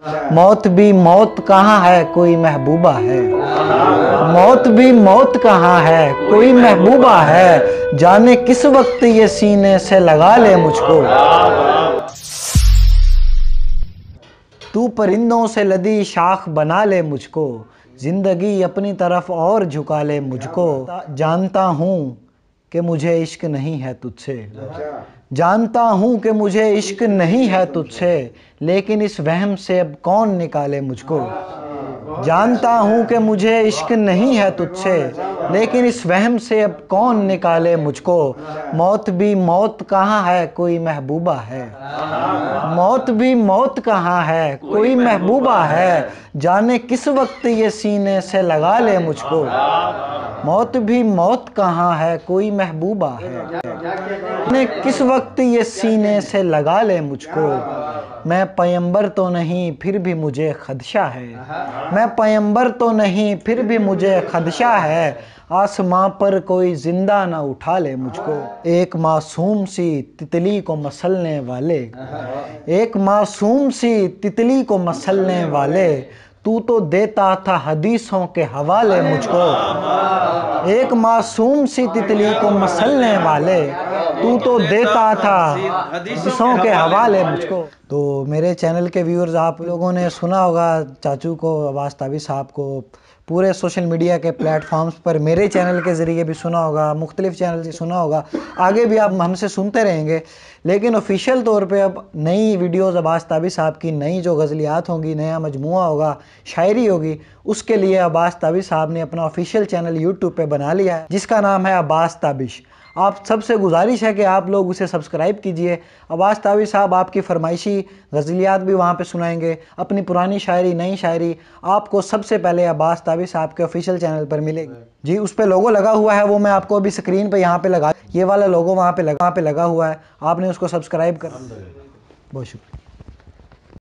मौत भी मौत कहाँ है कोई महबूबा है, मौत भी मौत कहाँ है कोई महबूबा है, जाने किस वक्त ये सीने से लगा ले मुझको। तू परिंदों से लदी शाख बना ले मुझको, जिंदगी अपनी तरफ और झुका ले मुझको। जानता हूँ कि मुझे इश्क नहीं है तुझसे, जानता हूँ कि मुझे इश्क नहीं है तुझसे, लेकिन इस वहम से अब कौन निकाले मुझको। जानता हूँ कि मुझे इश्क नहीं है तुझसे, लेकिन इस वहम से अब कौन निकाले मुझको। मौत भी मौत कहाँ है कोई महबूबा है, मौत भी मौत कहाँ है कोई महबूबा है, जाने किस वक्त ये सीने से लगा ले मुझको। मौत भी मौत कहाँ है कोई महबूबा है, जाने किस वक्त ये सीने से लगा ले मुझको। मैं पैगंबर तो नहीं फिर भी मुझे खदशा है, मैं पैगंबर तो नहीं फिर भी मुझे खदशा है, आसमां पर कोई जिंदा ना उठा ले मुझको। एक मासूम सी तितली को मसलने वाले, एक मासूम सी तितली को मसलने वाले, तू तो देता था हदीसों के हवाले मुझको। एक मासूम सी तितली को मसलने वाले, तू तो देता था हदीसों के हवाले मुझको। तो मेरे चैनल के व्यूअर्स, आप लोगों ने सुना होगा चाचू को, अब्बास ताबिश साहब को पूरे सोशल मीडिया के प्लेटफॉर्म्स पर, मेरे चैनल के ज़रिए भी सुना होगा, मुख्तलिफ चैनल से सुना होगा, आगे भी आप हमसे सुनते रहेंगे। लेकिन ऑफिशियल तौर पे अब नई वीडियोज़ अब्बास ताबिश साहब की, नई जो गज़लियात होंगी, नया मजमुआ होगा, शायरी होगी, उसके लिए अब्बास ताबिश साहब ने अपना ऑफिशियल चैनल यूट्यूब पे बना लिया है, जिसका नाम है अब्बास ताबिश। आप सबसे गुजारिश है कि आप लोग उसे सब्सक्राइब कीजिए। अब्बास ताबिश साहब आपकी फरमाइशी गज़लियात भी वहाँ पे सुनाएंगे, अपनी पुरानी शायरी, नई शायरी आपको सबसे पहले अब्बास ताबिश साहब के ऑफिशियल चैनल पर मिलेगी। जी, उस पे लोगो लगा हुआ है, वो मैं आपको अभी स्क्रीन पे यहाँ पे लगा, ये वाला लोगो वहाँ पे लगा हुआ है, आपने उसको सब्सक्राइब कर। बहुत शुक्रिया।